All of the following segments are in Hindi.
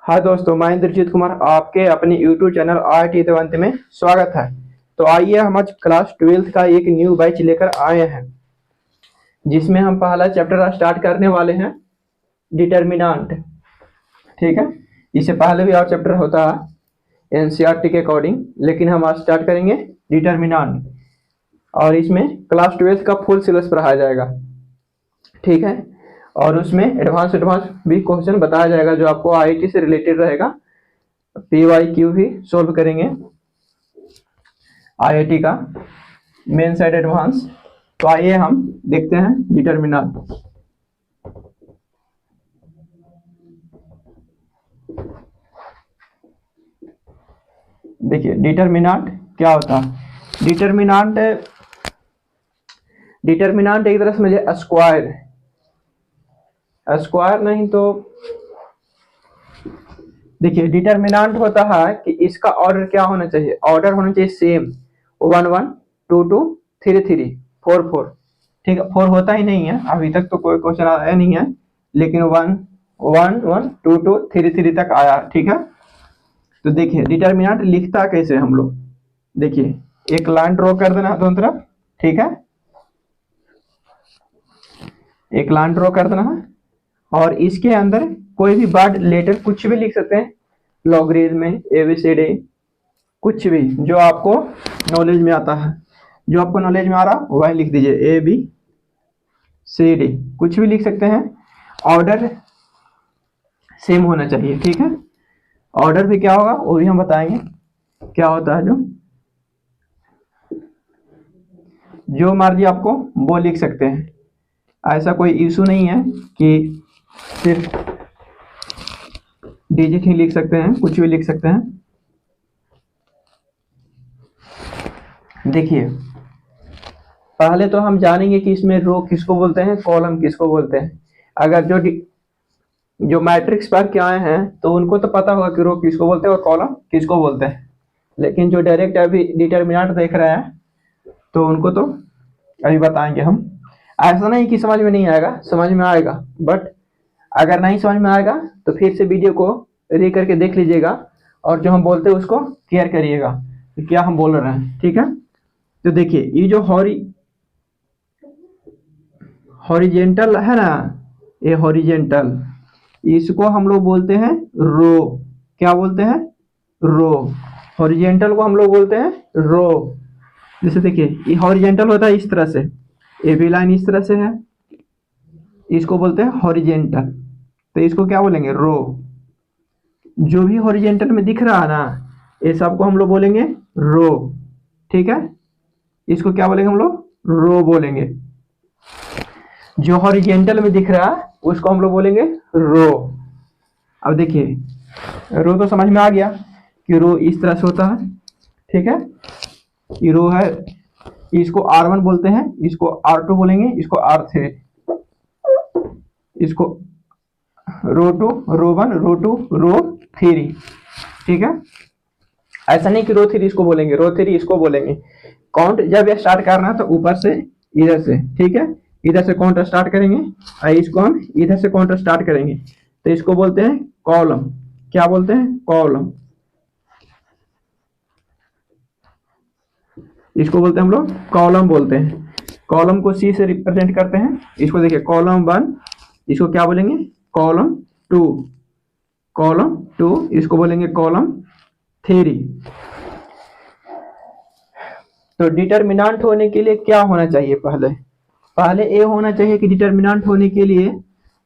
हाँ दोस्तों, मैं इंद्रजीत कुमार आपके अपने यूट्यूब चैनल IIT देवंत में स्वागत है। तो आइए हम आज क्लास 12th का एक न्यू बैच लेकर आए हैं, जिसमें हम पहला चैप्टर स्टार्ट करने वाले हैं, डिटर्मिनेंट। ठीक है, इससे पहले भी और चैप्टर होता है NCERT के अकॉर्डिंग, लेकिन हम आज स्टार्ट करेंगे डिटर्मिनेंट और इसमें क्लास 12th का फुल सिलेबस पढ़ाया जाएगा। ठीक है, और उसमें एडवांस भी क्वेश्चन बताया जाएगा जो आपको IIT से रिलेटेड रहेगा। PYQ भी सोल्व करेंगे IIT का मेन साइड एडवांस। तो आइए हम देखते हैं डिटर्मिनेंट। देखिए डिटर्मिनेंट क्या होता है। डिटर्मिनेंट एक तरह से मुझे स्क्वायर नहीं तो देखिए डिटर्मिनेंट होता है कि इसका ऑर्डर क्या होना चाहिए। ऑर्डर होना चाहिए सेम 1 1 2 2 3 3 4 4। ठीक है, 4 होता ही नहीं है, अभी तक तो कोई क्वेश्चन आया नहीं है, लेकिन 1 1 1 2 2 3 3 तक आया। ठीक है, तो देखिए डिटर्मिनेंट लिखता कैसे हम लोग। देखिए एक लाइन ड्रॉ कर देना है दोनों तरफ। ठीक है, एक लाइन ड्रॉ कर देना है और इसके अंदर कोई भी वर्ड लेटर कुछ भी लिख सकते हैं, लॉगरिथम में ABCD कुछ भी जो आपको नॉलेज में आता है, जो आपको नॉलेज में आ रहा वही लिख दीजिए। ABCD कुछ भी लिख सकते हैं, ऑर्डर सेम होना चाहिए। ठीक है, ऑर्डर भी क्या होगा वो भी हम बताएंगे क्या होता है। जो मर्जी आपको वो लिख सकते हैं, ऐसा कोई इशू नहीं है कि सिर्फ डिजिट ही लिख सकते हैं, कुछ भी लिख सकते हैं। देखिए पहले तो हम जानेंगे कि इसमें रो किसको बोलते हैं, कॉलम किसको बोलते हैं। अगर जो मैट्रिक्स पढ़ के आए हैं तो उनको तो पता होगा कि रो किसको बोलते हैं और कॉलम किसको बोलते हैं, लेकिन जो डायरेक्ट अभी डिटर्मिनेंट देख रहे हैं तो उनको तो अभी बताएंगे हम। ऐसा नहीं कि समझ में नहीं आएगा, समझ में आएगा, बट अगर नहीं समझ में आएगा तो फिर से वीडियो को री करके देख लीजिएगा और जो हम बोलते हैं उसको क्लियर करिएगा कि क्या हम बोल रहे हैं। ठीक है, तो देखिए ये जो हॉरिजेंटल है ना, ये हॉरिजेंटल, इसको हम लोग बोलते हैं रो। क्या बोलते हैं? रो। हॉरिजेंटल को हम लोग बोलते हैं रो। जैसे देखिए ये हॉरिजेंटल होता है इस तरह से, ये भी लाइन इस तरह से है, इसको बोलते हैं हॉरिजेंटल, तो इसको क्या बोलेंगे? रो। जो भी हॉरिजेंटल में दिख रहा है ना, ये सबको हम लोग बोलेंगे रो। ठीक है, इसको क्या बोलेंगे हम लोग? रो बोलेंगे। जो हॉरिजेंटल में दिख रहा है उसको हम लोग बोलेंगे रो। अब देखिए रो तो समझ में आ गया कि रो इस तरह से होता है। ठीक है, ये रो है, इसको R1 बोलते हैं, इसको R2 बोलेंगे, इसको R3, इसको रो 2 रो 1 रो 2 रो 3। ठीक है, ऐसा नहीं कि रो 3 इसको बोलेंगे, रो 3 इसको बोलेंगे। काउंट जब ये स्टार्ट करना है तो ऊपर से इधर से, ठीक है, इधर से काउंट स्टार्ट करेंगे और इसको हम इधर से काउंट स्टार्ट करेंगे, तो इसको बोलते हैं कॉलम। क्या बोलते हैं? कॉलम। इसको बोलते हैं हम लोग कॉलम बोलते हैं। कॉलम को C से रिप्रेजेंट करते हैं। इसको देखिए कॉलम 1, इसको क्या बोलेंगे? कॉलम 2। कॉलम 2 इसको बोलेंगे कॉलम 3। तो डिटर्मिनेंट होने के लिए क्या होना चाहिए? पहले ये होना चाहिए कि डिटर्मिनेंट होने के लिए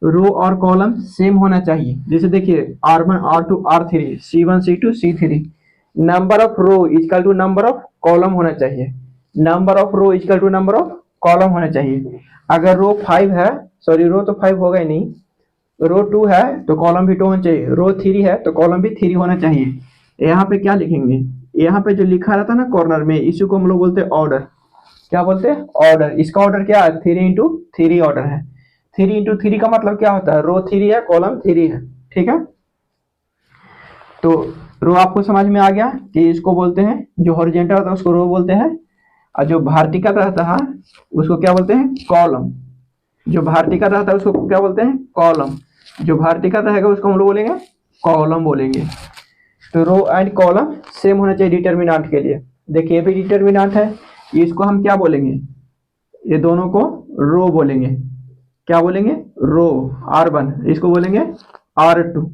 रो और कॉलम सेम होना चाहिए। जैसे देखिए R1 R2 R3 C1 C2 C3, number of row equal to number of column होना चाहिए। Number of row equal to number of column होना चाहिए। अगर रो 5 है, सॉरी रो तो 5 होगा ही नहीं, रो 2 है तो कॉलम भी 2 होना चाहिए, रो 3 है तो कॉलम भी 3 होना चाहिए। यहाँ पे क्या लिखेंगे? यहाँ पे जो लिखा रहता है ना कॉर्नर में, इसी को हम लोग बोलते हैं ऑर्डर। क्या बोलते हैं? ऑर्डर। इसका ऑर्डर क्या है? 3 इंटू 3 ऑर्डर है। 3 इंटू 3 का मतलब क्या होता है? रो 3 है कॉलम 3 है। ठीक है, तो रो आपको समझ में आ गया कि इसको बोलते हैं, जो हॉरिजेंटल होता है उसको रो बोलते हैं, और जो वर्टिकल रहता है उसको क्या बोलते हैं? कॉलम। जो वर्टिकल रहता है उसको क्या बोलते हैं? कॉलम। जो वर्टिकल रहेगा उसको हम लोग बोलेंगे कॉलम बोलेंगे। तो रो एंड कॉलम सेम होना चाहिए डिटर्मिनेंट के लिए। देखिए ये भी डिटर्मिनेंट है, इसको हम क्या बोलेंगे, ये दोनों को रो बोलेंगे। क्या बोलेंगे, रो R1, इसको बोलेंगे R2,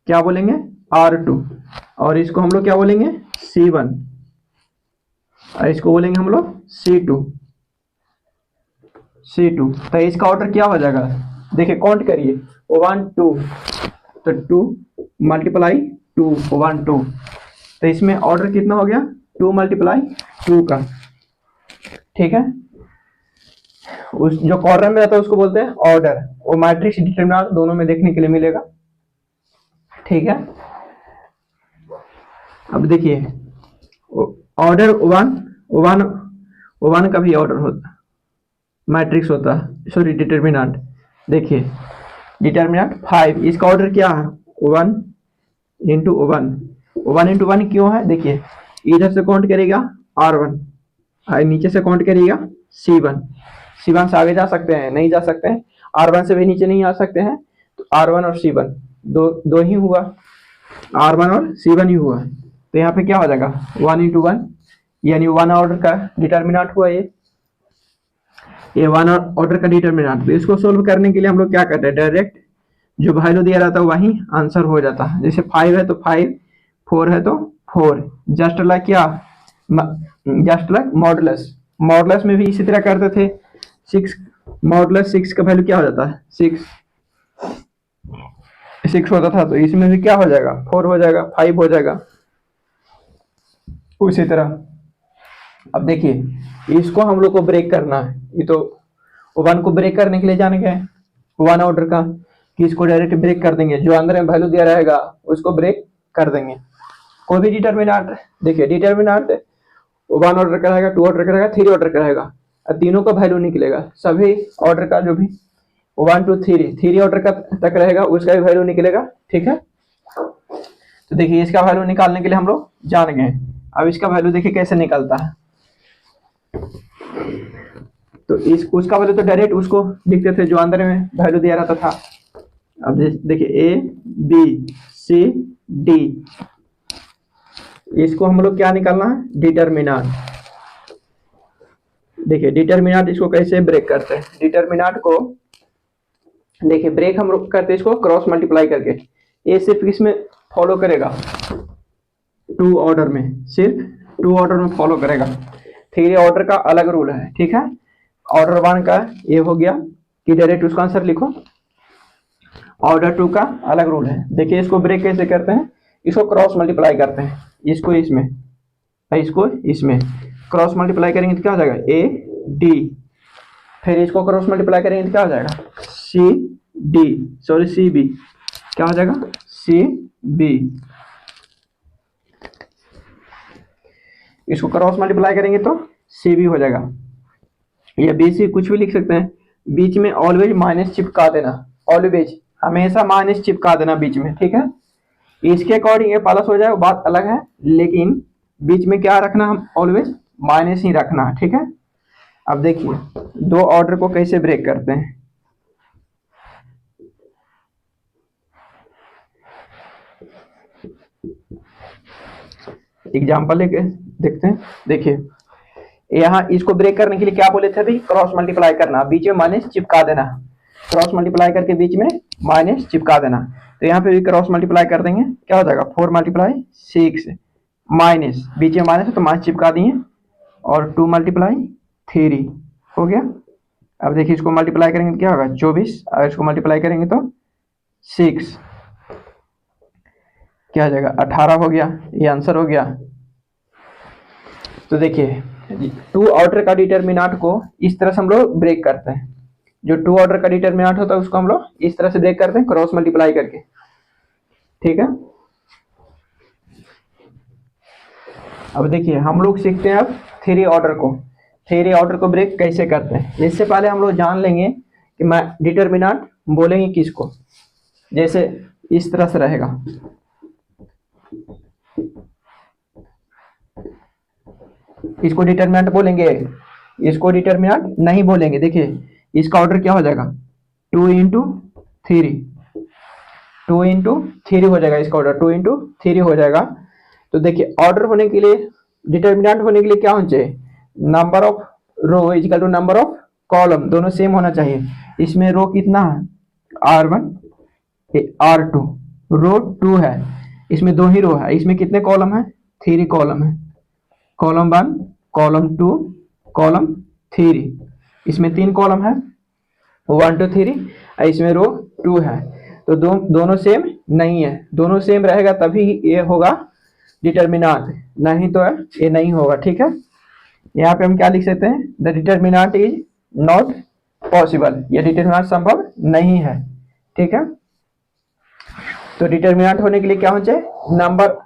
क्या बोलेंगे R2, और इसको हम लोग क्या बोलेंगे C1, और इसको बोलेंगे हम लोग C2। तो इसका ऑर्डर क्या हो जाएगा, देखिए काउंट करिए 1 2, तो 2 मल्टीप्लाई 2 1 2, तो इसमें ऑर्डर कितना हो गया 2 मल्टीप्लाई 2 का। ठीक है, उस जो कॉर्नर में रहता है उसको बोलते हैं ऑर्डर, वो मैट्रिक्स डिटरमिनेंट दोनों में देखने के लिए मिलेगा। ठीक है, अब देखिए ऑर्डर 1 का भी ऑर्डर होता मैट्रिक्स होता है, सॉरी डिटरमिनेंट। देखिए डिटरमिनेंट 5, इसका ऑर्डर क्या है 1 इंटू 1 क्यों है, देखिए इधर से काउंट करेगा R1 और नीचे से काउंट करिएगा C1 से आगे जा सकते हैं, नहीं जा सकते हैं, R1 से भी नीचे नहीं आ सकते हैं, तो R1 और C1 दो ही हुआ, R1 और C1 ही हुआ। तो यहाँ पे क्या हो जाएगा 1 इंटू 1, यानी 1 ऑर्डर का डिटरमिनेंट हुआ ये 1 ऑर्डर का डिटरमिनेंट। तो इसको सोल्व करने के लिए हम लोग क्या करते हैं, डायरेक्ट जो वैल्यू दिया रहता है वही आंसर हो जाता है। जैसे 5 है तो 5, 4 है तो 4, जस्ट लाइक क्या, जस्ट लाइक मॉडुलस में भी इसी तरह करते थे। 6 मॉडुलस 6 का वैल्यू क्या हो जाता है 6 होता था, तो इसमें भी क्या हो जाएगा 4 हो जाएगा, 5 हो जाएगा उसी तरह। अब देखिए इसको हम लोग को ब्रेक करना है, ये तो 1 को ब्रेक करने के लिए जाने गए 1 ऑर्डर का, कि इसको डायरेक्ट ब्रेक कर देंगे, जो अंदर में वैल्यू दिया रहेगा उसको ब्रेक कर देंगे। कोई भी डिटरमिनेंट, देखिए डिटरमिनेंट 1 ऑर्डर का रहेगा, 2 ऑर्डर का रहेगा, 3 ऑर्डर का रहेगा, और तीनों का वैल्यू निकलेगा, सभी ऑर्डर का जो भी 1 2 3 ऑर्डर का तक रहेगा उसका भी वैल्यू निकलेगा। ठीक है, तो देखिए इसका वैल्यू निकालने के लिए हम लोग जान गए। अब इसका वैल्यू देखिए कैसे निकलता है, तो उसका वैल्यू तो डायरेक्ट उसको लिखते थे जो अंदर में वैल्यू दिया रहता था। अब देखिए A B C D, इसको हम लोग क्या निकालना है डिटरमिनेंट। देखिए डिटरमिनेंट इसको कैसे ब्रेक करते हैं, डिटरमिनेंट को देखिए ब्रेक हम लोग करते हैं इसको क्रॉस मल्टीप्लाई करके। ये सिर्फ इसमें फॉलो करेगा 2 ऑर्डर में, सिर्फ 2 ऑर्डर में फॉलो करेगा। 3 ऑर्डर का अलग रूल है। ठीक है, ऑर्डर 1 का ये हो गया कि डायरेक्ट उसका आंसर लिखो, ऑर्डर 2 का अलग रूल है। देखिए इसको ब्रेक कैसे करते हैं, इसको क्रॉस मल्टीप्लाई करते हैं, इसको इसमें क्रॉस मल्टीप्लाई करेंगे तो क्या हो जाएगा A D, फिर इसको क्रॉस मल्टीप्लाई करेंगे तो क्या हो जाएगा C B, क्या हो जाएगा C B, इसको क्रॉस मल्टीप्लाई करेंगे तो C B हो जाएगा, या B C कुछ भी लिख सकते हैं। बीच में ऑलवेज माइनस चिपका देना, ऑलवेज हमेशा माइनस चिपका देना बीच में। ठीक है, इसके अकॉर्डिंग ये प्लस हो जाए वो बात अलग है, लेकिन बीच में क्या रखना, हम ऑलवेज माइनस ही रखना है। ठीक है, अब देखिए 2 ऑर्डर को कैसे ब्रेक करते हैं। एग्जाम्पल लेके देखते हैं। देखिए यहाँ इसको ब्रेक करने के लिए क्या बोले थे अभी, क्रॉस मल्टीप्लाई करना, बीच में माइनस चिपका देना, क्रॉस मल्टीप्लाई करके बीच में माइनस चिपका देना। तो यहाँ पे भी क्रॉस मल्टीप्लाई कर देंगे, क्या हो जाएगा 4 मल्टीप्लाई 6 माइनस, बीच में माइनस है तो माइनस चिपका दिए, और 2 मल्टीप्लाई 3 हो गया। अब देखिए इसको मल्टीप्लाई करेंगे तो क्या होगा 24, और इसको मल्टीप्लाई करेंगे तो 6, क्या हो जाएगा 18 हो गया, ये आंसर हो गया। तो देखिए 2 ऑर्डर का डिटरमिनेंट को इस तरह से हम लोग ब्रेक करते हैं, जो 2 ऑर्डर का डिटरमिनेंट होता है उसको हम लोग इस तरह से ब्रेक करते हैं क्रॉस मल्टीप्लाई करके। ठीक है, अब देखिए हम लोग सीखते हैं अब 3 ऑर्डर को ब्रेक कैसे करते हैं। इससे पहले हम लोग जान लेंगे कि मैं डिटरमिनेंट बोलेंगे किसको, जैसे इस तरह से रहेगा, इसको डिटरमिनेंट बोलेंगे, इसको डिटरमिनेंट नहीं बोलेंगे। देखिए इसका ऑर्डर क्या हो जाएगा 2 इंटू 3, 2 into 3 हो जाएगा, इसका ऑर्डर 2 into 3 हो जाएगा। तो देखिए ऑर्डर होने के लिए, डिटर्मिनेंट होने के लिए क्या होना चाहिए, number of row equal to number of column, दोनों सेम होना चाहिए। इसमें रो कितना है, R1 R2, रो 2 है, इसमें 2 ही रो है, इसमें कितने कॉलम है, 3 कॉलम है, कॉलम 1 कॉलम 2 कॉलम 3, इसमें 3 कॉलम है 1 2 3, इसमें रो 2 है। तो दोनों सेम नहीं है, दोनों सेम रहेगा तभी ये होगा डिटर्मिनेंट, नहीं तो ये नहीं होगा। ठीक है, यहाँ पे हम क्या लिख सकते हैं, the determinant is not possible, ये डिटर्मिनेंट संभव नहीं है। ठीक है, तो डिटर्मिनेंट होने के लिए क्या होना चाहिए,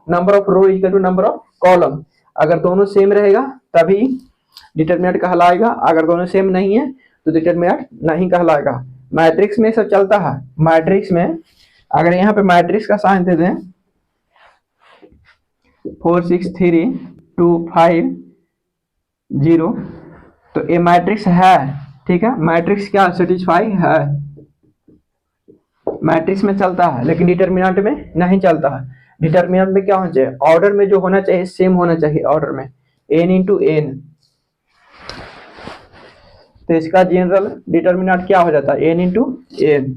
number of row equal to number of column, अगर दोनों सेम रहेगा तभी डिटर्मिनेंट कहलाएगा, अगर दोनों सेम नहीं है तो डिटर्मिनेंट नहीं कहलाएगा। मैट्रिक्स में सब चलता है, मैट्रिक्स में अगर यहाँ पे मैट्रिक्स का साइन दे दें 4 6 3 2 5 0, तो ये मैट्रिक्स है। ठीक है, मैट्रिक्स क्या सेटिस्फाई है, मैट्रिक्स में चलता है लेकिन डिटर्मिनेंट में नहीं चलता है। डिटर्मिनेंट में क्या होना चाहिए, ऑर्डर में जो होना चाहिए सेम होना चाहिए, ऑर्डर में n into n, तो इसका जनरल डिटर्मिनेंट क्या हो जाता है, n into n।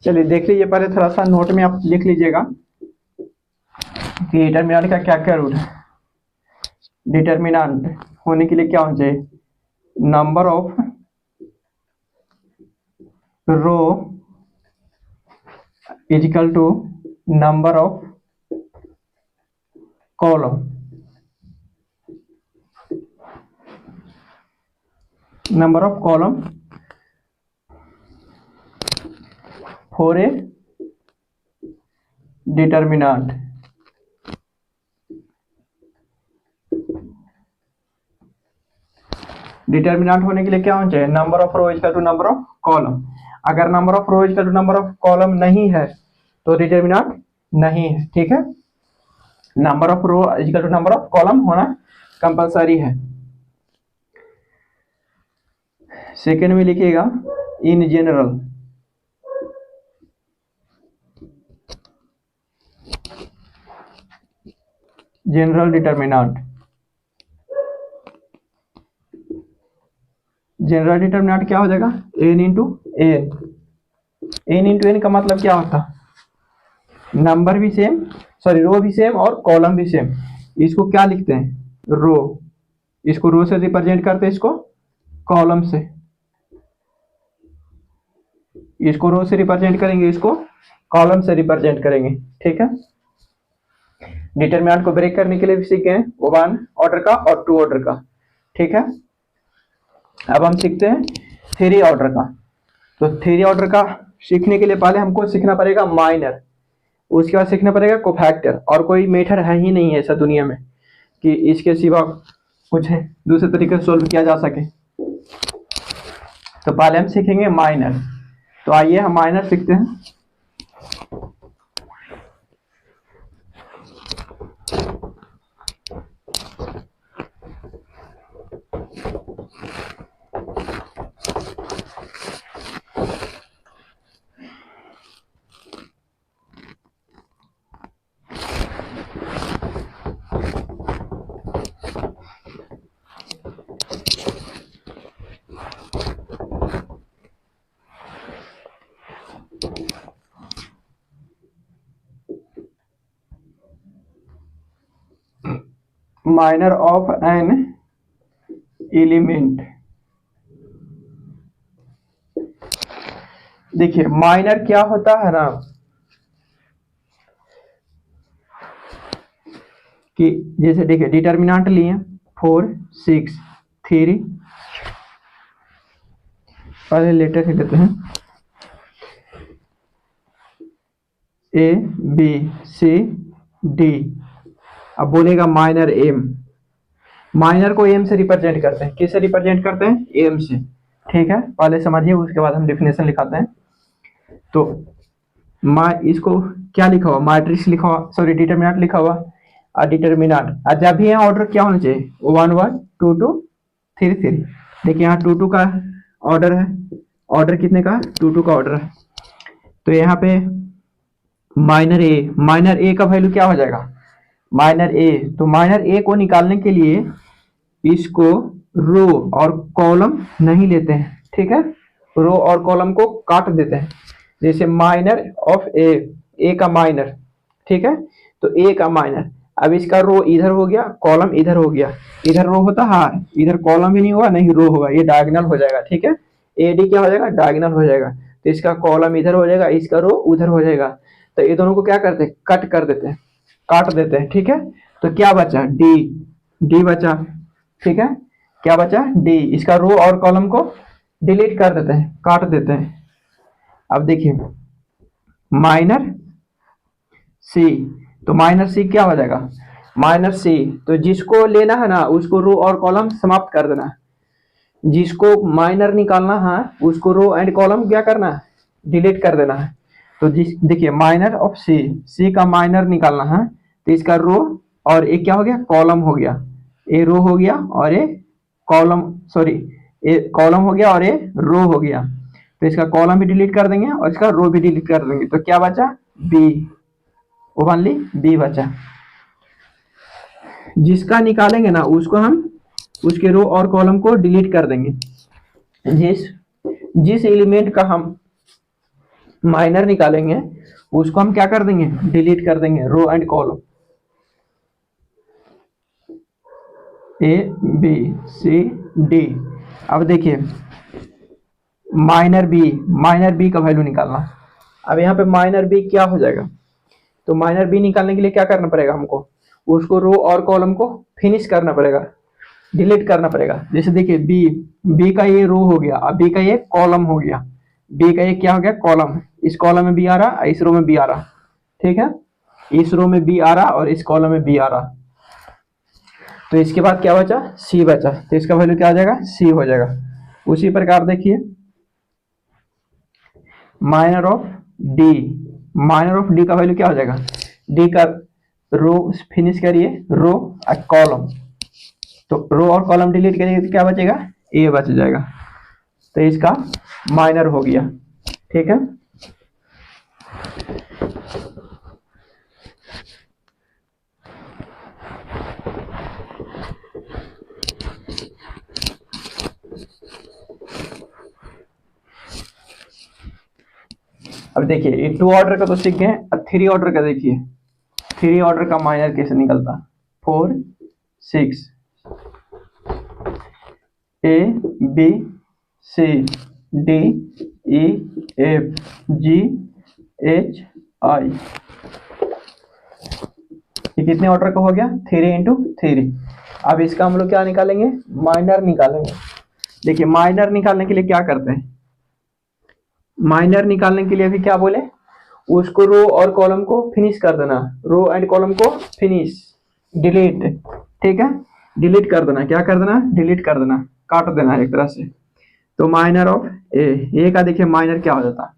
चलिए देख लीजिए, पहले थोड़ा सा नोट में आप लिख लीजिएगा कि डिटर्मिनेंट का क्या क्या रूल है। डिटर्मिनेंट होने के लिए क्या होना चाहिए, number of row is equal to number of column, number of column for a determinant. Determinant होने के लिए क्या होना चाहिए, number of row equal to number of column, अगर number of row equal to number of column नहीं है तो डिटर्मिनेंट नहीं है। ठीक है, number of row equal to number of column होना कंपलसरी है। सेकेंड में लिखिएगा in general, general determinant, general determinant क्या हो जाएगा, n into n. n into n का मतलब क्या होता है, नंबर भी सेम, सॉरी रो भी सेम और कॉलम भी सेम। इसको क्या लिखते हैं, रो, इसको रो से रिप्रेजेंट करते हैं, इसको कॉलम से, इसको रो से रिप्रेजेंट करेंगे, इसको कॉलम से रिप्रेजेंट करेंगे। ठीक है, डिटर्मिनेंट को ब्रेक करने के लिए भी सीखे हैं, 1 ऑर्डर का और 2 ऑर्डर का। ठीक है, अब हम सीखते हैं 3 ऑर्डर का। तो 3 ऑर्डर का सीखने के लिए पहले हमको सीखना पड़ेगा माइनर, उसके बाद सीखना पड़ेगा कोफैक्टर, और कोई मेथड है ही नहीं है ऐसा दुनिया में कि इसके सिवा कुछ है दूसरे तरीके से सोल्व किया जा सके। तो पहले हम सीखेंगे माइनर, तो आइए हम माइनर सीखते हैं। Minor of an element. देखिए माइनर क्या होता है ना कि जैसे देखिए डिटर्मिनेंट लिए 4 6 3, पहले लेटर से लेते हैं ए बी सी डी। अब बोलेगा माइनर एम, माइनर को एम से रिप्रेजेंट करते हैं, किससे रिप्रेजेंट करते हैं, एम से। ठीक है, पहले समझिए उसके बाद हम डिफिनेशन लिखाते हैं। तो इसको क्या लिखा हुआ, मैट्रिक्स लिखा हुआ, सॉरी डिटर्मिनेंट लिखा हुआ और डिटर्मिनेंट। जब भी यहाँ ऑर्डर क्या होना चाहिए, 1 1 2 2 3 3। देखिए यहाँ 2 2 का ऑर्डर है, ऑर्डर कितने का, 2 2 का ऑर्डर है। तो यहाँ पे माइनर ए का वैल्यू क्या हो जाएगा, माइनर ए। तो माइनर ए को निकालने के लिए इसको रो और कॉलम नहीं लेते हैं, ठीक है, रो और कॉलम को काट देते हैं। जैसे माइनर ऑफ ए का माइनर, ठीक है, तो ए का माइनर। अब इसका रो इधर हो गया, कॉलम इधर हो गया, इधर रो होता है, इधर कॉलम भी नहीं होगा नहीं रो होगा, ये डायगोनल हो जाएगा। ठीक है, ए डी क्या हो जाएगा, डायगोनल हो जाएगा। तो इसका कॉलम इधर हो जाएगा, इसका रो उधर हो जाएगा। तो ये दोनों को क्या करते हैं, कट कर देते हैं, काट देते हैं। ठीक है, तो क्या बचा, डी, डी बचा। ठीक है, क्या बचा, डी। इसका रो और कॉलम को डिलीट कर देते हैं, काट देते हैं। अब देखिए माइनर सी, तो माइनर सी क्या हो जाएगा, माइनर सी। तो जिसको लेना है ना उसको रो और कॉलम समाप्त कर देना है, जिसको माइनर निकालना है उसको रो एंड कॉलम क्या करना है, डिलीट कर देना है। तो देखिए माइनर ऑफ सी, सी का माइनर निकालना है, तो इसका रो और एक क्या हो गया, कॉलम हो गया, ए रो हो गया और ए कॉलम, सॉरी ए कॉलम हो गया और ए रो हो गया। तो इसका कॉलम भी डिलीट कर देंगे और इसका रो भी डिलीट कर देंगे। तो क्या बचा, बी, ओनली बी बचा। जिसका निकालेंगे ना उसको हम उसके रो और कॉलम को डिलीट कर देंगे। जिस एलिमेंट का हम माइनर निकालेंगे उसको हम क्या कर देंगे, डिलीट कर देंगे, row and column. A B C D. अब देखिए माइनर बी का वैल्यू निकालना। अब यहाँ पे माइनर बी क्या हो जाएगा, तो माइनर बी निकालने के लिए क्या करना पड़ेगा हमको, उसको रो और कॉलम को फिनिश करना पड़ेगा, डिलीट करना पड़ेगा। जैसे देखिए बी का ये रो हो गया, अब बी का ये कॉलम हो गया, बी का ये क्या हो गया, कॉलम। इस कॉलम में बी आ रहा, इस रो में बी आ रहा। ठीक है, इस रो में बी आ रहा और इस कॉलम में बी आ रहा। तो इसके बाद क्या बचा, सी बचा। तो इसका वैल्यू क्या आ जाएगा, सी हो जाएगा। उसी प्रकार देखिए माइनर ऑफ डी का वैल्यू क्या हो जाएगा, डी का रो फिनिश करिए, रो और कॉलम। तो रो और कॉलम डिलीट करिए तो क्या बचेगा, ए बच जाएगा। तो इसका माइनर हो गया। ठीक है, अब देखिए ये 2 ऑर्डर का तो सीख गए, अब 3 ऑर्डर का देखिए, 3 ऑर्डर का माइनर कैसे निकलता, 4 6, A B C D E F G H I. ये कितने ऑर्डर का हो गया, 3 इंटू 3। अब इसका हम लोग क्या निकालेंगे, माइनर निकालेंगे। देखिए माइनर निकालने के लिए क्या करते हैं, माइनर निकालने के लिए भी क्या बोले, उसको रो और कॉलम को फिनिश कर देना, रो एंड कॉलम को फिनिश, डिलीट। ठीक है, डिलीट कर देना, क्या कर देना, डिलीट कर देना, काट देना एक तरह से। तो माइनर ऑफ ए का देखिए माइनर क्या हो जाता,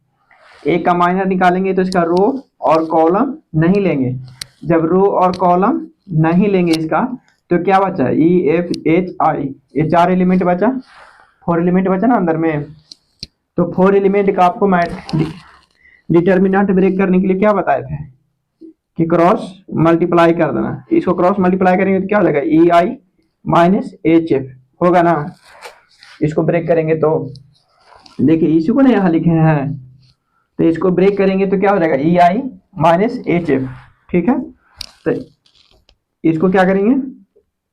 ए का माइनर निकालेंगे तो इसका रो और कॉलम नहीं लेंगे। जब रो और कॉलम नहीं लेंगे इसका तो क्या बचा, ई एफ एच आई, ये 4 एलिमेंट बचा, 4 एलिमेंट बचा ना अंदर में। तो 4 एलिमेंट का आपको डिटर्मिनेंट ब्रेक करने के लिए क्या बताए थे कि क्रॉस मल्टीप्लाई कर देना। इसको क्रॉस मल्टीप्लाई करेंगे तो क्या हो जाएगा, ई आई माइनस एच एफ होगा ना। इसको ब्रेक करेंगे तो देखिए इसी को ना यहाँ लिखे हैं, तो इसको ब्रेक करेंगे तो क्या हो जाएगा, ई आई माइनस एच एफ। ठीक है, तो इसको क्या करेंगे,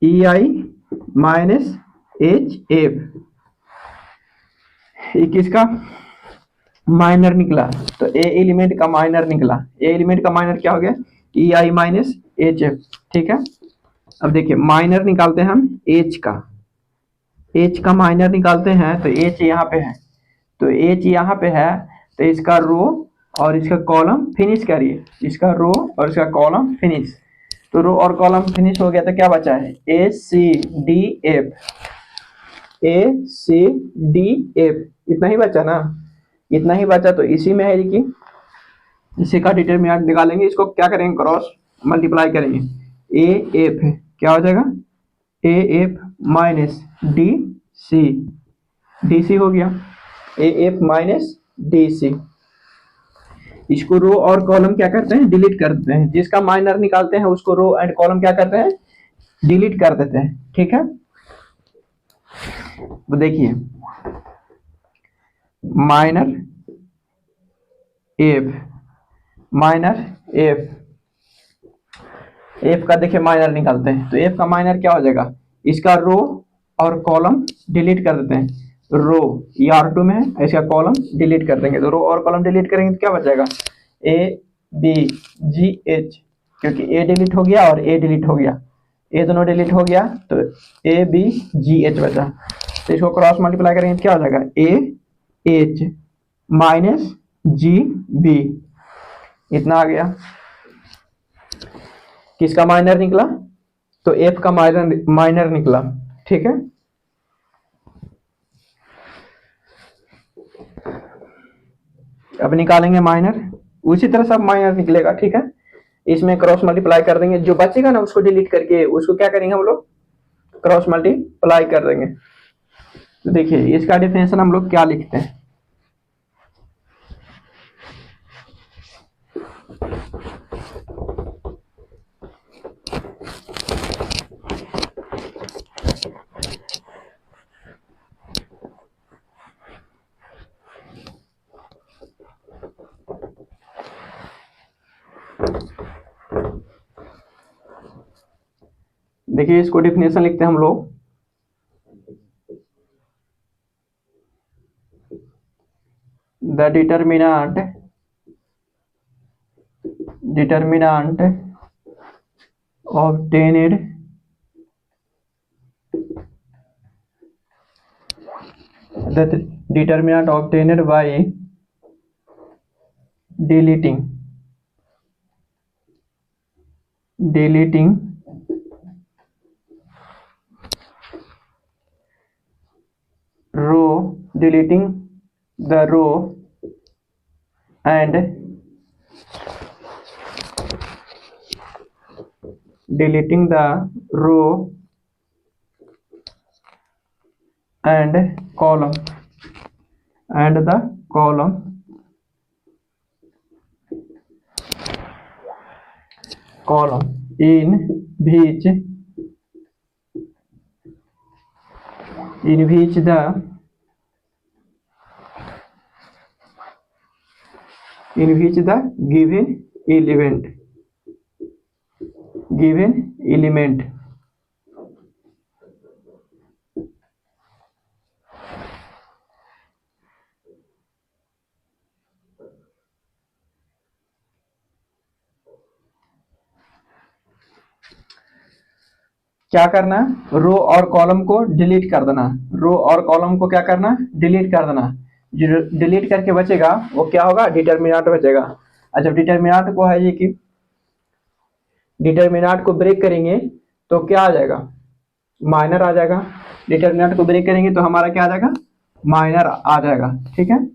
ई आई माइनस एच एफ, ये किसका माइनर निकला? तो ए एलिमेंट का माइनर निकला। ए एलिमेंट का माइनर क्या हो गया? ई आई माइनस एच एफ। ठीक है, अब देखिए माइनर निकालते हैं हम एच का। एच का माइनर निकालते हैं तो एच यहाँ पे है, तो एच यहाँ पे है, तो इसका रो और इसका कॉलम फिनिश करिए, इसका रो और इसका कॉलम फिनिश। तो रो और कॉलम फिनिश हो गया, तो क्या बचा है? ए सी डी एफ, ए सी डी एफ, इतना ही बचा ना, इतना ही बचा। तो इसी में है कि इसी का डिटरमिनेंट निकालेंगे, इसको क्या करेंगे? क्रॉस मल्टीप्लाई करेंगे। ए एफ क्या हो जाएगा? A F minus D C, D C हो गया, A F minus D C. इसको रो और कॉलम क्या करते हैं? डिलीट कर देते हैं। जिसका माइनर निकालते हैं उसको रो एंड कॉलम क्या करते हैं? डिलीट कर देते हैं। ठीक है, तो देखिए minor F, minor F, F का देखिए माइनर निकालते हैं, तो एफ का माइनर क्या हो जाएगा? इसका रो और कॉलम डिलीट कर देते हैं। रो ये R2 में है, इसका कॉलम डिलीट कर देंगे, तो रो और कॉलम डिलीट करेंगे तो क्या बचेगा? ए बी जी एच, क्योंकि ए डिलीट हो गया और ए डिलीट हो गया, ए दोनों डिलीट हो गया, तो ए बी जी एच बचा। तो इसको क्रॉस मल्टीप्लाई करेंगे तो क्या हो जाएगा? A H minus G B, इतना आ गया। किसका माइनर निकला? तो एफ का माइनर निकला। ठीक है, अब निकालेंगे माइनर, उसी तरह सब माइनर निकलेगा। ठीक है, इसमें क्रॉस मल्टीप्लाई कर देंगे, जो बचेगा ना उसको डिलीट करके उसको क्या करेंगे हम लोग? क्रॉस मल्टीप्लाई कर देंगे। तो देखिए इसका डिफिनेशन हम लोग क्या लिखते हैं? देखिए इसको डिफिनेशन लिखते हैं हम लोग, the determinant obtained by deleting deleting the row and deleting the row and column and the column in which the given element क्या करना? रो और कॉलम को डिलीट कर देना। रो और कॉलम को क्या करना? डिलीट कर देना। जो डिलीट करके बचेगा वो क्या होगा? डिटरमिनेंट बचेगा। अच्छा, डिटरमिनेंट को है ये कि डिटरमिनेंट को ब्रेक करेंगे तो क्या आ जाएगा? माइनर आ जाएगा। डिटरमिनेंट को ब्रेक करेंगे तो हमारा क्या आ जाएगा? माइनर आ जाएगा। ठीक है,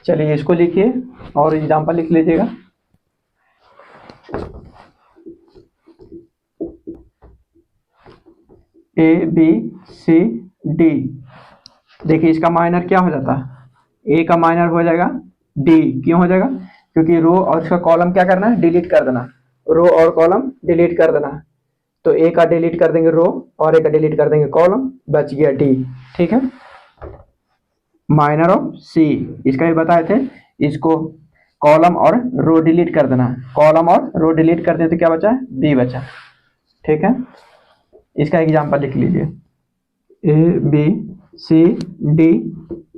चलिए इसको लिखिए और एग्जांपल लिख लीजिएगा। ए बी सी डी, देखिए इसका माइनर क्या हो जाता है? ए का माइनर हो जाएगा डी। क्यों हो जाएगा? क्योंकि रो और इसका कॉलम क्या करना है? डिलीट कर देना। रो और कॉलम डिलीट कर देना। तो ए का डिलीट कर देंगे रो और ए का डिलीट कर देंगे कॉलम, बच गया डी। ठीक है, माइनर ऑफ सी इसका भी बताए थे, इसको कॉलम और रो डिलीट कर देना, कॉलम और रो डिलीट कर दें तो क्या बचा, बी बचा। ठीक है, इसका एग्जांपल लिख लीजिए, A B C D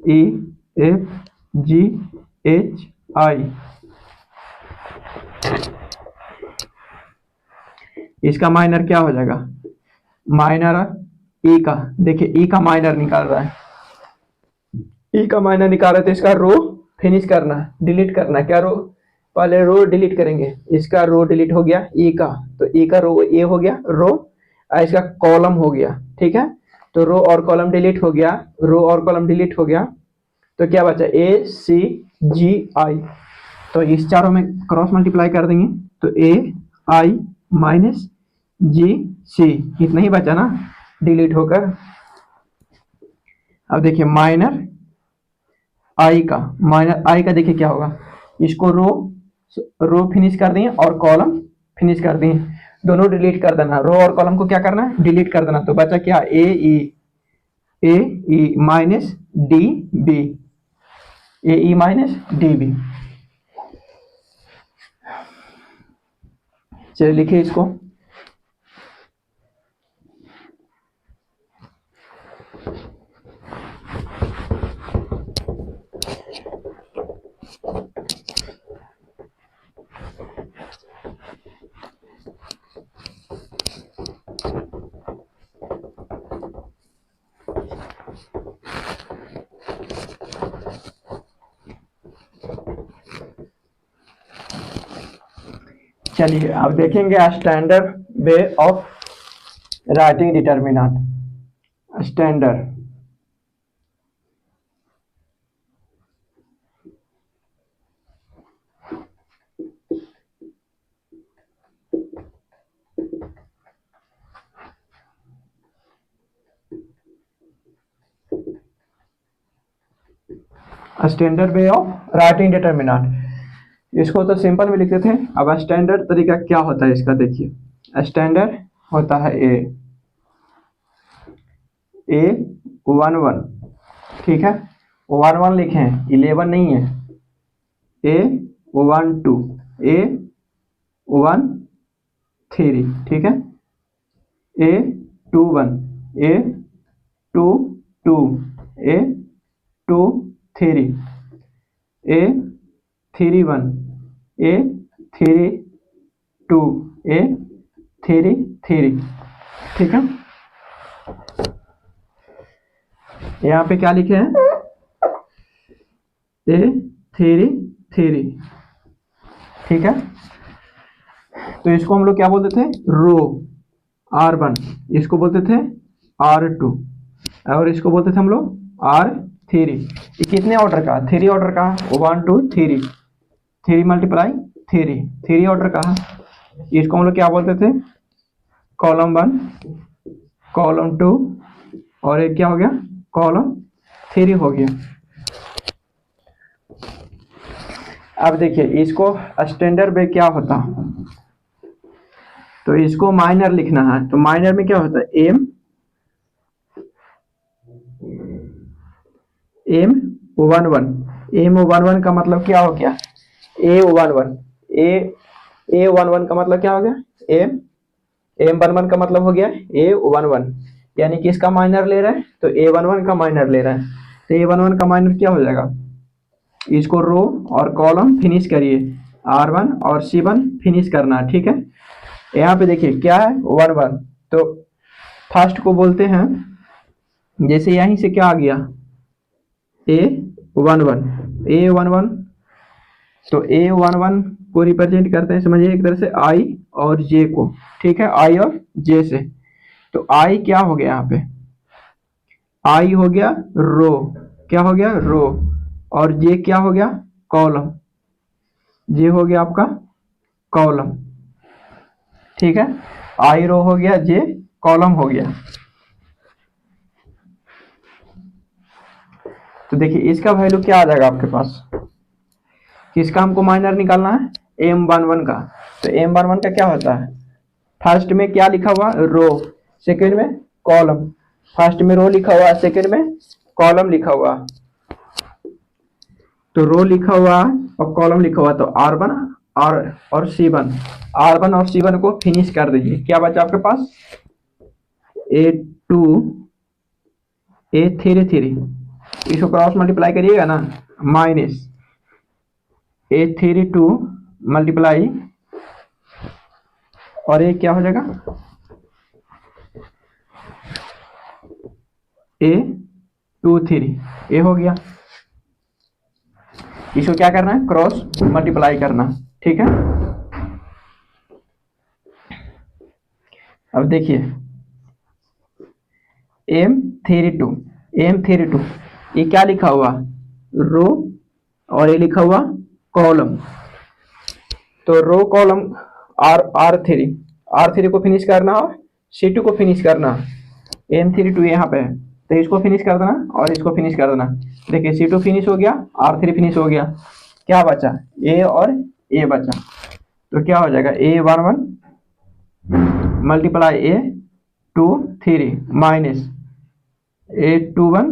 E F G H I. इसका माइनर क्या हो जाएगा, माइनर ई का, देखिए ई का माइनर निकाल रहा है, ई का माइनर निकाल रहे तो इसका रो फिनिश करना, डिलीट करना, क्या रो, पहले रो डिलीट करेंगे, इसका रो डिलीट हो गया ई का, तो ई का रो ए हो गया रो, और इसका कॉलम हो गया। ठीक है, तो रो और कॉलम डिलीट हो गया, रो और कॉलम डिलीट हो गया, तो क्या बचा, ए सी जी आई। तो इस चारों में क्रॉस मल्टीप्लाई कर देंगे तो ए आई माइनस जी सी, इतना ही बचा ना डिलीट होकर। अब देखिए माइनर आई का, माइनर आई का देखिए क्या होगा, इसको रो फिनिश कर दिए और कॉलम फिनिश कर दिए, दोनों डिलीट कर देना, रो और कॉलम को क्या करना है, डिलीट कर देना, तो बचा क्या, ए ई माइनस डी बी, ए ई माइनस डी बी। चलिए लिखिए इसको, चलिए अब देखेंगे standard way of writing determinant. Standard, standard way of writing determinant, इसको तो सिंपल में लिखते थे, अब स्टैंडर्ड तरीका क्या होता है इसका देखिए। स्टैंडर्ड होता है ए 11, ठीक है, 11 लिखे हैं, 11 नहीं है, ए 12 ए 13, ठीक है, ए 21 ए 22 ए 23 ए 31 ए 32 ए 33, ठीक है। यहाँ पे क्या लिखे हैं, ए 33, ठीक है, तो इसको हम लोग क्या बोलते थे, रो R1, इसको बोलते थे R2 और इसको बोलते थे हम लोग R3। ये कितने ऑर्डर का, 3 ऑर्डर का, 1 2 3, 3 मल्टीप्लाई 3 ऑर्डर का है। इसको हम लोग क्या बोलते थे, कॉलम 1 कॉलम 2 और एक क्या हो गया, कॉलम 3 हो गया। अब देखिए इसको स्टैंडर्ड में क्या होता, तो इसको माइनर लिखना है, तो माइनर में क्या होता है, एम 11 का मतलब क्या हो गया, A11 A11 का मतलब क्या हो गया, M11 का मतलब हो गया A11, यानी कि इसका माइनर ले रहा है तो A11 का माइनर ले रहा है, तो A11 का माइनर क्या हो जाएगा, इसको रो और कॉलम फिनिश करिए, R1 और C1 फिनिश करना, ठीक है। यहाँ पे देखिए क्या है 11, तो फर्स्ट को बोलते हैं, जैसे यहीं से क्या आ गया A11, तो A11 को रिप्रेजेंट करते हैं, समझिए एक तरह से I और J को, ठीक है, I और J से, तो I क्या हो गया, यहाँ पे I हो गया रो, क्या हो गया रो, और J क्या हो गया, कॉलम, J हो गया आपका कॉलम, ठीक है, I रो हो गया, J कॉलम हो गया। तो देखिए इसका वैल्यू क्या आ जाएगा आपके पास, किसका हमको माइनर निकालना है, M11 का, तो M11 का क्या होता है, फर्स्ट में क्या लिखा हुआ, रो, सेकंड में कॉलम। फर्स्ट में रो लिखा हुआ, सेकंड में कॉलम लिखा हुआ। तो रो लिखा हुआ और कॉलम लिखा हुआ, तो R1 और C1, R1 और C1 को फिनिश कर दीजिए। क्या बचा आपके पास, A2 A33, इसको क्रॉस मल्टीप्लाई करिएगा ना, माइनस A32 मल्टीप्लाई, और ये क्या हो जाएगा, A23, ये हो गया। इसको क्या करना है, क्रॉस मल्टीप्लाई करना, ठीक है। अब देखिए M32 ये क्या लिखा हुआ, रो, और ये लिखा हुआ कॉलम। तो रो कॉलम R3 को फिनिश करना और C2 को फिनिश करना। M32 यहाँ पे है, तो इसको फिनिश कर देना और इसको फिनिश कर देना। देखिए C2 फिनिश हो गया, R3 फिनिश हो गया, क्या बचा, A और A बचा। तो क्या हो जाएगा, A11 multiply A23 minus A21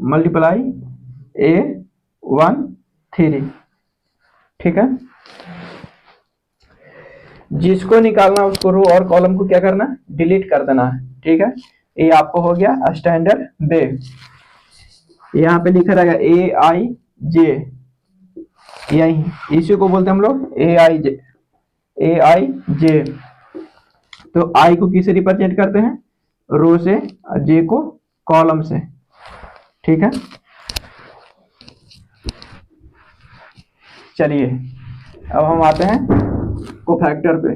multiply A13, ठीक है। जिसको निकालना उसको रो और कॉलम को क्या करना, डिलीट कर देना है, ठीक है। ये आपको हो गया स्टैंडर्ड वे। यहाँ पे लिखा रहेगा AIJ, यही इसी को बोलते हैं हम लोग AIJ। तो आई को किसे रिप्रेजेंट करते हैं, रो से, और जे को कॉलम से, ठीक है। चलिए अब हम आते हैं कोफैक्टर पे।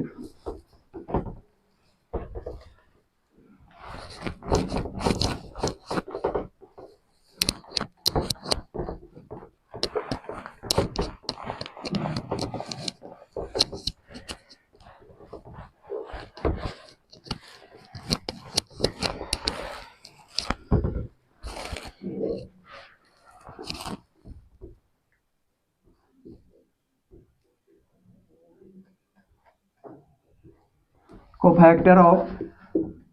Cofactor of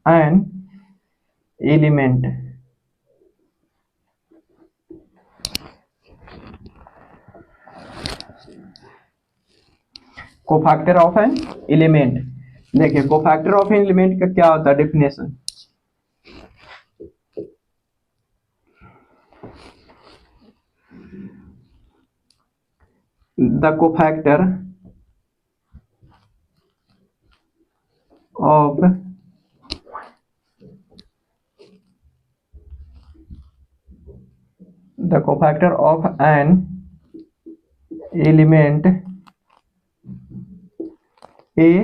an element, cofactor of an element. देखिए कोफैक्टर ऑफ एन एलिमेंट का क्या होता है definition, the cofactor of the cofactor of an element Aij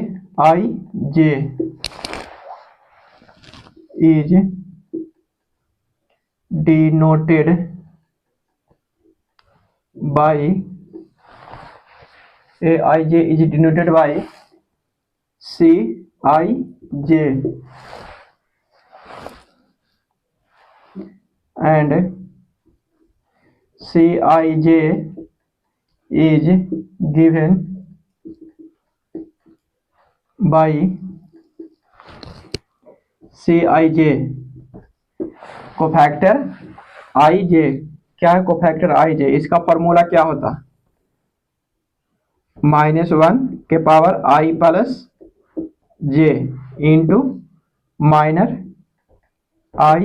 is denoted by Cij and Cij is given by Cij। Cofactor Ij, क्या है कोफैक्टर Ij, इसका फॉर्मूला क्या होता, -1 के power I plus j into minor Ij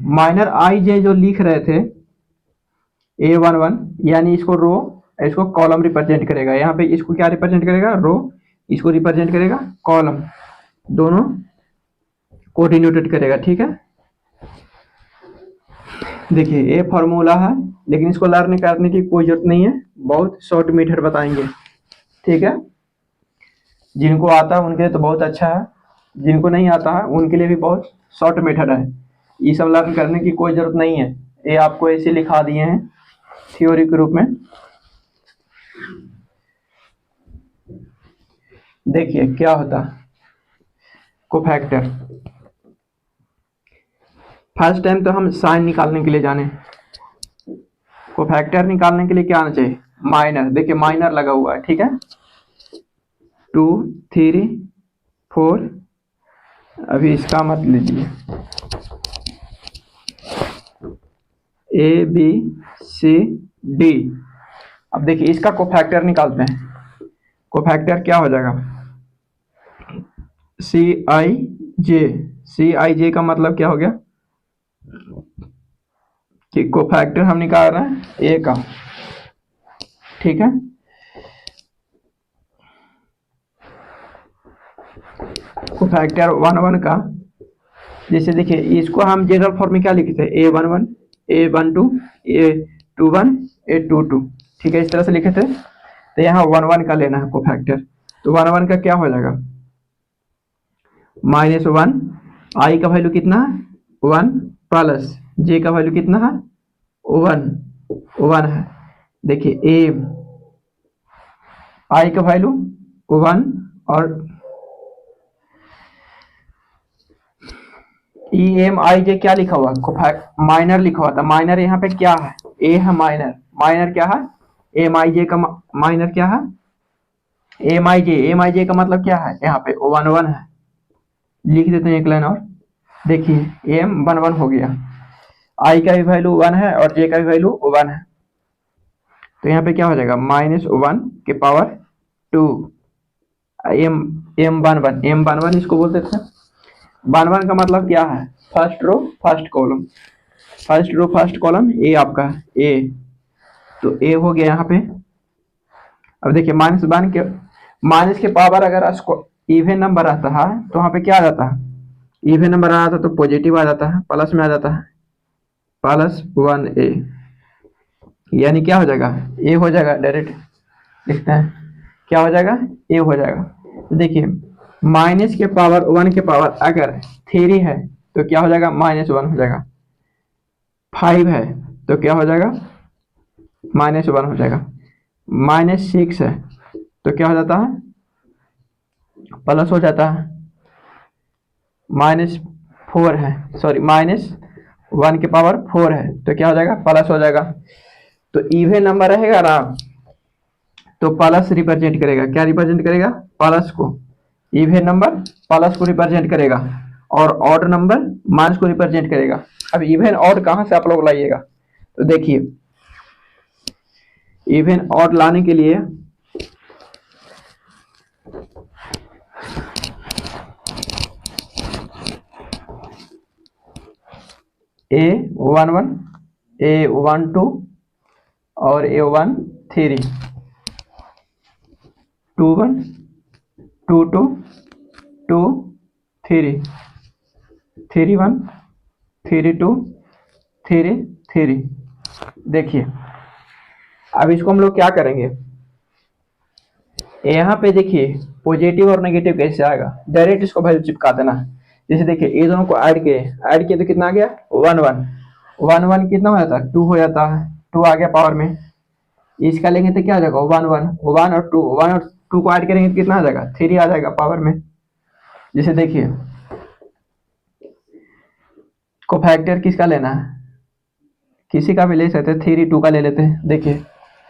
minor Ij जो लिख रहे थे A11, यानी इसको रो, इसको कॉलम रिप्रेजेंट करेगा। यहाँ पे इसको क्या रिप्रेजेंट करेगा, रो, इसको रिप्रेजेंट करेगा कॉलम, दोनों को डिनोटेड करेगा, ठीक है। देखिए ये फॉर्मूला है, लेकिन इसको लर्न करने की कोई जरूरत नहीं है, बहुत शॉर्ट मेथड बताएंगे, ठीक है। जिनको आता है उनके लिए तो बहुत अच्छा है, जिनको नहीं आता है उनके लिए भी बहुत शॉर्ट मेथड है। ये सब लर्न करने की कोई जरूरत नहीं है, ये आपको ऐसे लिखा दिए हैं थ्योरी के रूप में। देखिए क्या होता कोफैक्टर, फर्स्ट टाइम तो हम साइन निकालने के लिए जाने, कोफैक्टर निकालने के लिए क्या आना चाहिए, माइनर। देखिए माइनर लगा हुआ है, ठीक है। 2 3 4, अभी इसका मत लीजिए, ABCD। अब देखिए इसका कोफैक्टर निकालते हैं। कोफैक्टर क्या हो जाएगा, CIJ का मतलब क्या हो गया कि कोफैक्टर हम निकाल रहे हैं A का, ठीक है। कोफैक्टर 1 1 का, जैसे देखिए इसको हम जनरल फॉर्म में क्या लिखते हैं, A11 A12 A21 A22, ठीक है, इस तरह से लिखे थे। तो यहाँ 1 1 का लेना है कोफैक्टर, तो 1 1 का क्या हो जाएगा, -1, I का वैल्यू कितना है 1, प्लस J का वैल्यू कितना है 1 है। देखिए I का वैल्यू 1 और EMIJ क्या लिखा हुआ, माइनर लिखा हुआ था। माइनर यहाँ पे क्या है, A है माइनर, माइनर क्या है MIJ का माइनर क्या है MIJ का मतलब क्या है, यहाँ पे 1 1 है, लिख देते हैं एक लाइन और। देखिए M 1 1 हो गया, I का भी वैल्यू 1 है और J का भी वैल्यू 1 है, तो यहाँ पे क्या हो जाएगा -1 के पावर 2 M11 इसको बोलते थे। 1 1 का मतलब क्या है, first row first column, first row first column A आपका A, तो A हो गया यहाँ पे। अब देखिए माइनस के पावर अगर इवन नंबर आता है तो वहाँ पे क्या आ जाता है, इवन नंबर आ जाता तो पॉजिटिव आ जाता है, प्लस में आ जाता है +1A, यानी क्या हो जाएगा A हो जाएगा, डायरेक्ट लिखते हैं क्या हो जाएगा A हो जाएगा। तो देखिए माइनस के पावर 1 के पावर अगर 3 है तो क्या हो जाएगा -1 हो जाएगा, 5 है तो क्या हो जाएगा -1 हो जाएगा, -6 है तो क्या हो जाता है प्लस हो जाता है, -4 है सॉरी -1 के पावर 4 है तो क्या हो जाएगा प्लस हो जाएगा। तो इवन नंबर रहेगा ना तो प्लस रिप्रेजेंट करेगा, क्या रिप्रेजेंट करेगा प्लस को, इवन नंबर प्लस को रिप्रेजेंट करेगा और ऑड नंबर माइनस को रिप्रेजेंट करेगा। अब इवन ऑड कहां से आप लोग लाइएगा, तो देखिए इवन ऑड लाने के लिए A11 A12 और A13 21 22 23 31 32 33। देखिए अब इसको हम लोग क्या करेंगे, यहाँ पे देखिए पॉजिटिव और नेगेटिव कैसे आएगा, डायरेक्ट इसको वैल्यू चिपका देना। जैसे देखिए ये दोनों को ऐड किए तो कितना आ गया 1 1 1 कितना हो जाता है 2 हो जाता है, 2 आ गया पावर में। इसका लेंगे तो क्या आ जाएगा 1 और 2 को ऐड करेंगे तो कितना आ जाएगा 3 आ जाएगा पावर में। जैसे देखिए कोफैक्टर किसका लेना है, किसी का भी ले सकते हैं, 3 2 का ले लेते हैं। देखिए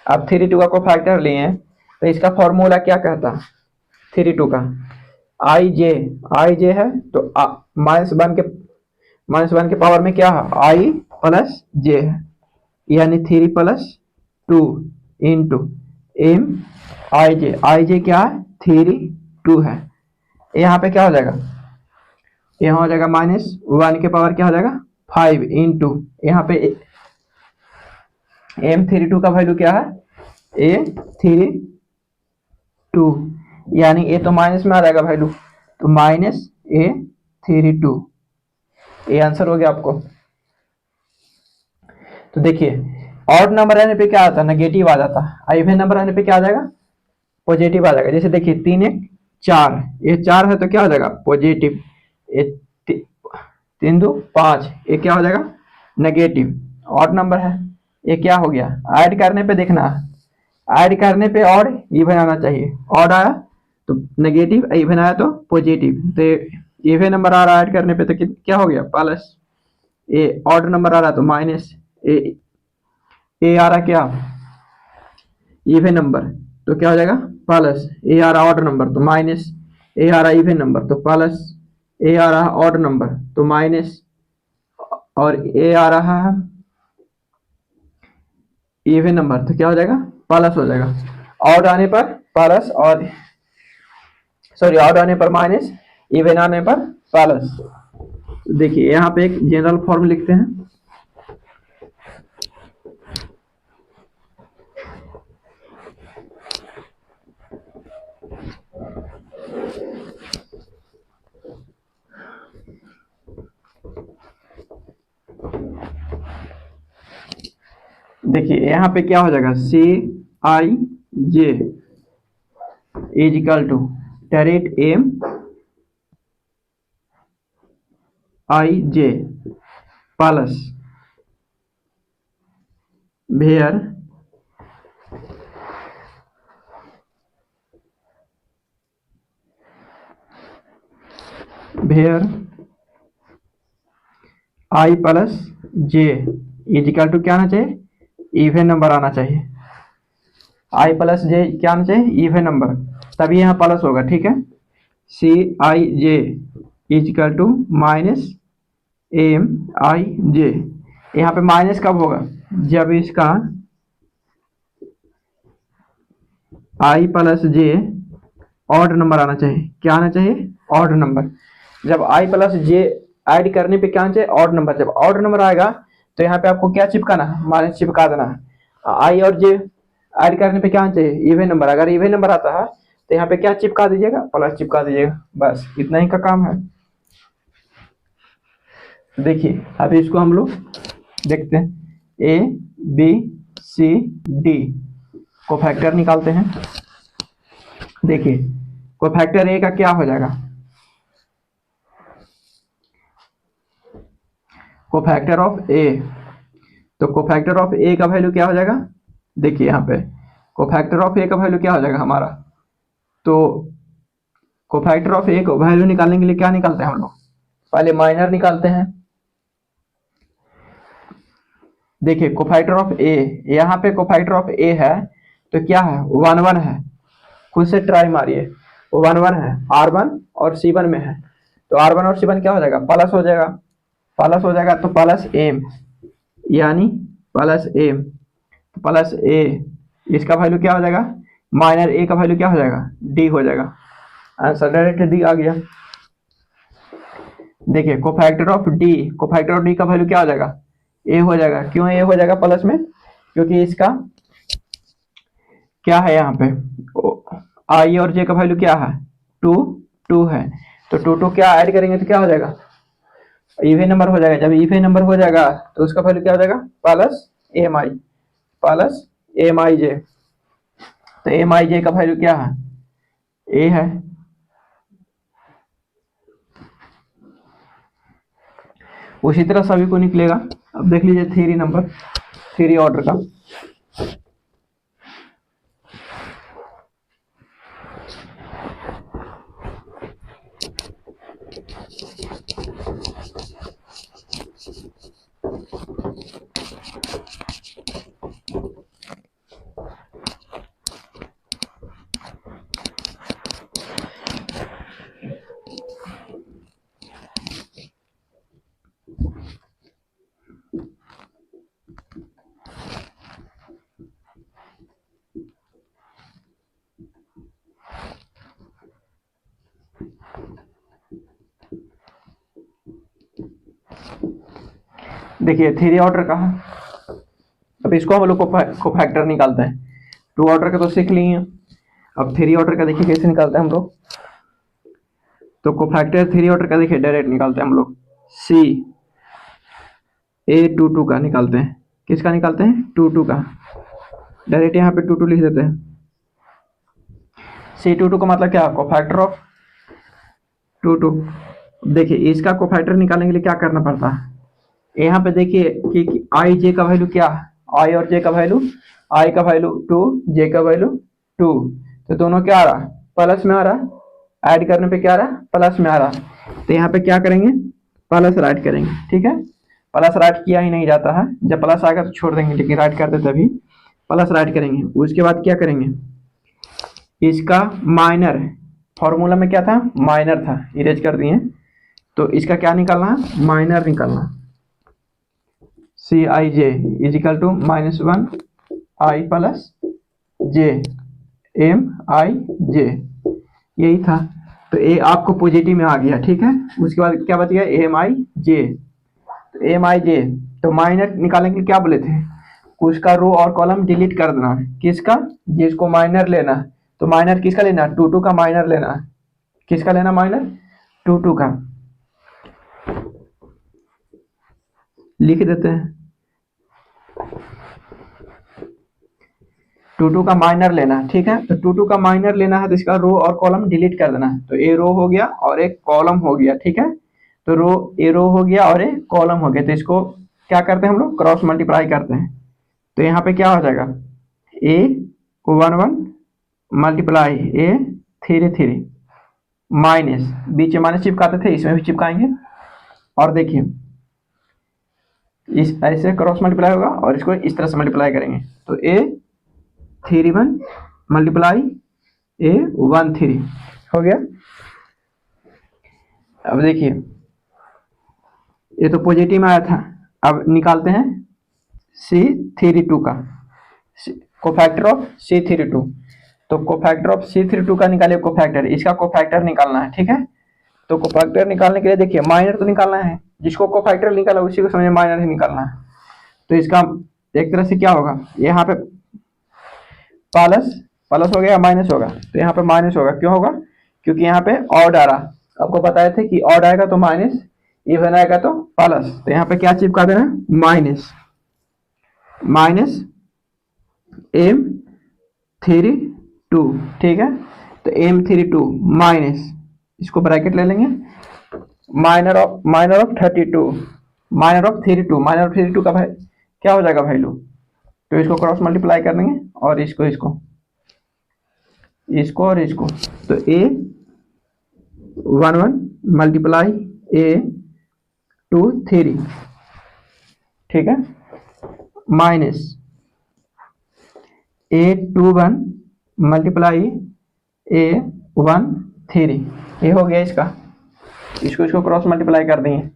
अब 3 2 का कोफैक्टर लिए तो इसका फॉर्मूला क्या कहता है 3 2 का आई जे है तो -1 के पावर में क्या है I + J है, यानी 3 + 2 इंटू MIJ क्या है 3 2 है। यहाँ पे क्या हो जाएगा, यहाँ हो जाएगा -1 के पावर क्या हो जाएगा 5 इंटू यहाँ पे M32 का वैल्यू क्या है A32, यानी A तो माइनस में आ जाएगा वैल्यू, तो -A32, ये आंसर हो गया आपको। तो देखिए ऑड नंबर रहने पे क्या आता है नेगेटिव आ जाता है, इवन नंबर रहने पे क्या आ जाएगा पॉजिटिव आ जाएगा। जैसे देखिए 3 1 4, ये 4 है तो क्या हो जाएगा पॉजिटिव, 3 2 5, ये क्या हो जाएगा नेगेटिव। ऑड नंबर है ये क्या हो गया, ऐड करने पे देखना, ऐड करने पे ऑड इवन आना चाहिए, ऑड आया तो नेगेटिव, इवन आया तो पॉजिटिव। तो इवन नंबर आ रहा है ऐड करने पे तो क्या हो गया प्लस, ये ऑड नंबर आ रहा तो माइनस, ए आ रहा क्या इवन नंबर, तो क्या हो जाएगा प्लस, ए आ रहा ऑड नंबर तो माइनस, ए आ रहा इवन नंबर तो प्लस, ए आ रहा ऑड नंबर तो माइनस, और ए आ रहा है इवन नंबर तो क्या हो जाएगा प्लस हो जाएगा। ऑड आने पर प्लस और सॉरी ऑड आने पर माइनस, इवन आने पर प्लस। देखिए यहाँ पे एक जनरल फॉर्म लिखते हैं। देखिए यहाँ पे क्या हो जाएगा, C I J is equal to direct M I J plus where I plus J is equal to क्या आना चाहिए, इवन नंबर आना चाहिए। आई प्लस जे क्या आना चाहिए, इवन नंबर, तभी यहाँ प्लस होगा। ठीक है, C I J is equal to minus M I J. यहाँ पे माइनस कब होगा, जब इसका I plus J odd number आना चाहिए। क्या आना चाहिए, ऑड नंबर। जब आई प्लस जे ऐड करने पे क्या आना चाहिए, ऑड नंबर। जब ऑड नंबर आएगा तो यहाँ पे आपको क्या चिपकाना है, माइनस चिपका देना है। आई और जे ऐड करने पे क्या आना चाहिए, इवन नंबर। अगर इवन नंबर आता है तो यहाँ पे क्या चिपका दीजिएगा, प्लस चिपका दीजिएगा। बस इतना ही का काम है। देखिए अब इसको हम लोग देखते हैं, ए बी सी डी को फैक्टर निकालते हैं। देखिए कोफैक्टर ए का क्या हो जाएगा, कोफैक्टर ऑफ ए, तो कोफैक्टर ऑफ ए का वैल्यू क्या हो जाएगा। देखिए यहाँ पे कोफैक्टर ऑफ ए का वैल्यू क्या हो जाएगा हमारा, तो कोफैक्टर ऑफ ए को वैल्यू निकालने के लिए क्या निकालते हैं हम लोग, पहले माइनर निकालते हैं। देखिए कोफैक्टर ऑफ ए, यहाँ पे कोफैक्टर ऑफ ए है तो क्या है, 1 1 है। खुद से ट्राई मारिए, 1 1 है, R1 और C1 में है, तो R1 और C1 क्या हो जाएगा, प्लस हो जाएगा। प्लस हो जाएगा तो प्लस एम, यानी प्लस एम प्लस ए, इसका वैल्यू क्या हो जाएगा, माइनर ए का वैल्यू क्या हो जाएगा, डी हो जाएगा। आंसर डायरेक्ट डी आ गया। देखिए cofactor of D, cofactor of D का वैल्यू क्या हो जाएगा, ए हो जाएगा। क्यों ए हो जाएगा प्लस में, क्योंकि इसका क्या है यहाँ पे, आई और जे का वैल्यू क्या है, 2 2 है, तो 2 2 क्या ऐड करेंगे तो क्या हो जाएगा, इवन नंबर हो जाएगा। जब इवन नंबर हो जाएगा तो उसका वैल्यू क्या हो जाएगा, प्लस एम आई जे। तो एम आई जे का वैल्यू क्या है, ए है। उसी तरह सभी को निकलेगा। अब देख लीजिए थ्री नंबर, थ्री ऑर्डर का। देखिए थ्री ऑर्डर का है, अब इसको हम लोग को फैक्टर निकालते हैं। टू ऑर्डर का तो सीख लिए, अब थ्री ऑर्डर का देखिए कैसे निकालते हैं हम लोग। तो कोफैक्टर थ्री ऑर्डर का देखिए डायरेक्ट निकालते हैं हम लोग, सी ए 2 2 का निकालते हैं। किसका निकालते हैं, 2 2 का। डायरेक्ट यहाँ पे 2 2 लिख देते हैं। सी 2 2 का मतलब क्या, कोफैक्टर ऑफ 2 2। देखिए इसका कोफैक्टर निकालने के लिए क्या करना पड़ता है, यहाँ पे देखिए कि आई जे का वैल्यू क्या है, आई और जे का वैल्यू, आई का वैल्यू 2, जे का वैल्यू 2, तो दोनों क्या आ रहा है, प्लस में आ रहा है। ऐड करने पे क्या आ रहा है, प्लस में आ रहा है। तो यहाँ पे क्या करेंगे, प्लस राइट करेंगे। ठीक है, प्लस राइट किया ही नहीं जाता है, जब प्लस आएगा तो छोड़ देंगे, लेकिन राइट करते तभी प्लस राइट करेंगे। उसके बाद क्या करेंगे, इसका माइनर, फॉर्मूला में क्या था, माइनर था, इरेज कर दिए। तो इसका क्या निकालना है, माइनर निकालना। C I J is equal to -1 I plus J M I J, यही था। तो ए आपको पॉजिटिव में आ गया, ठीक है। उसके बाद क्या बच गया, एम आई जे। तो एम आई जे, तो माइनर निकालने के लिए क्या बोले थे, उसका रो और कॉलम डिलीट कर देना। किसका, जिसको माइनर लेना है। तो माइनर किसका लेना, 2 का माइनर लेना है। किसका लेना माइनर, 2 का। लिख देते हैं, 2 का माइनर लेना है, ठीक है। तो 2 का माइनर लेना है, तो इसका रो और कॉलम डिलीट कर देना है। तो ए रो हो गया और एक कॉलम हो गया, ठीक है। तो ए रो हो गया और एक कॉलम हो गया। तो इसको क्या करते हैं हम लोग, क्रॉस मल्टीप्लाई करते हैं। तो यहाँ पे क्या हो जाएगा, ए 1 मल्टीप्लाई ए 3 माइनस, बीच में माइनस चिपकाते थे, इसमें भी चिपकाएंगे। और देखिए इस ऐसे क्रॉस मल्टीप्लाई होगा और इसको इस तरह से मल्टीप्लाई करेंगे। तो ए 3 मल्टीप्लाई ए 1 3 हो गया। अब देखिए ये तो पॉजिटिव में आया था, अब निकालते हैं C32 का, कोफैक्टर ऑफ C32। तो कोफैक्टर ऑफ C32 का निकालिए कोफैक्टर, इसका कोफैक्टर निकालना है, ठीक है। तो कोफैक्टर निकालने के लिए देखिए माइनर तो निकालना है, जिसको कोफैक्टर निकाला उसी को समझ माइनर ही निकालना है। तो इसका एक तरह से क्या होगा, यहाँ पे प्लस प्लस हो गया, माइनस होगा। तो यहाँ पे माइनस होगा, क्यों होगा, क्योंकि यहाँ पे ऑड आ रहा। आपको बताए थे कि ऑड आएगा तो माइनस, इवन आएगा तो प्लस। तो यहाँ पे क्या चिपका देना है, माइनस माइनस M32, ठीक है। तो M32 माइनस, इसको ब्रैकेट ले लेंगे, माइनर ऑफ 32, माइनर ऑफ 32 का भाई क्या हो जाएगा वैल्यू। तो इसको क्रॉस मल्टीप्लाई कर देंगे और इसको और इसको। तो A 1 मल्टीप्लाई A 2 3, ठीक है, माइनस A 21 मल्टीप्लाई A 1 3, ये हो गया इसका। इसको क्रॉस मल्टीप्लाई कर देंगे।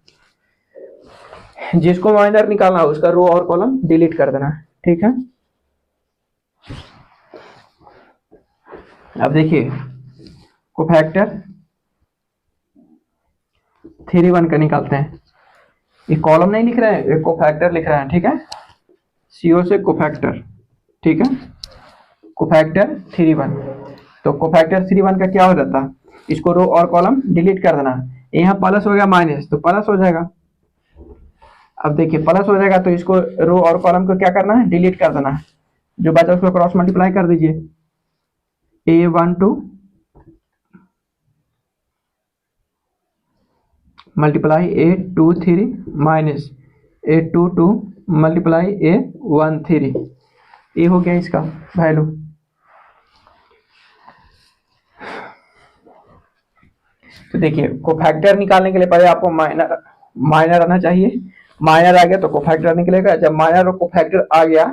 जिसको माइनर निकालना है उसका रो और कॉलम डिलीट कर देना, ठीक है। अब देखिए कोफैक्टर 3 1 का निकालते हैं। ये कॉलम नहीं लिख रहे हैं, ये कोफैक्टर लिख रहे हैं, ठीक है। CO से कोफैक्टर, ठीक है, कोफैक्टर 3 1। तो कोफैक्टर 3 1 का क्या हो जाता है, इसको रो और कॉलम डिलीट कर देना। यहाँ प्लस हो गया माइनस, तो प्लस हो जाएगा। अब देखिए प्लस हो जाएगा तो इसको रो और कॉलम को क्या करना है, डिलीट कर देना है। जो बचा उसको क्रॉस मल्टीप्लाई कर दीजिए, A12 multiply A23 minus A22 multiply A13, ये हो गया इसका वैल्यू। तो देखिए कोफैक्टर निकालने के लिए पहले आपको माइनर आना चाहिए। माइनर आ गया तो कोफैक्टर निकलेगा। जब माइनर और कोफैक्टर आ गया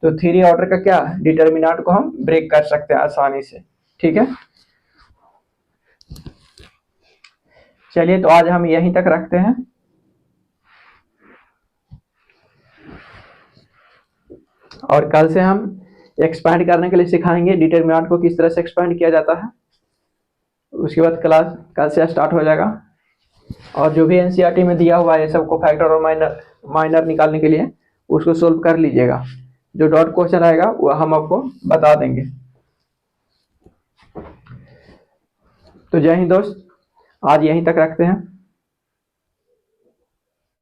तो 3 ऑर्डर का क्या डिटर्मिनेंट को हम ब्रेक कर सकते हैं आसानी से, ठीक है। चलिए तो आज हम यहीं तक रखते हैं। और कल से हम एक्सपैंड करने के लिए सिखाएंगे डिटर्मिनेंट को किस तरह से एक्सपैंड किया जाता है। उसके बाद क्लास कल से स्टार्ट हो जाएगा। और जो भी एनसीईआरटी में दिया हुआ है सब को फैक्टर और माइनर निकालने के लिए उसको सोल्व कर लीजिएगा। जो डॉट क्वेश्चन आएगा वो हम आपको बता देंगे। तो जय हिंद दोस्त, आज यहीं तक रखते हैं।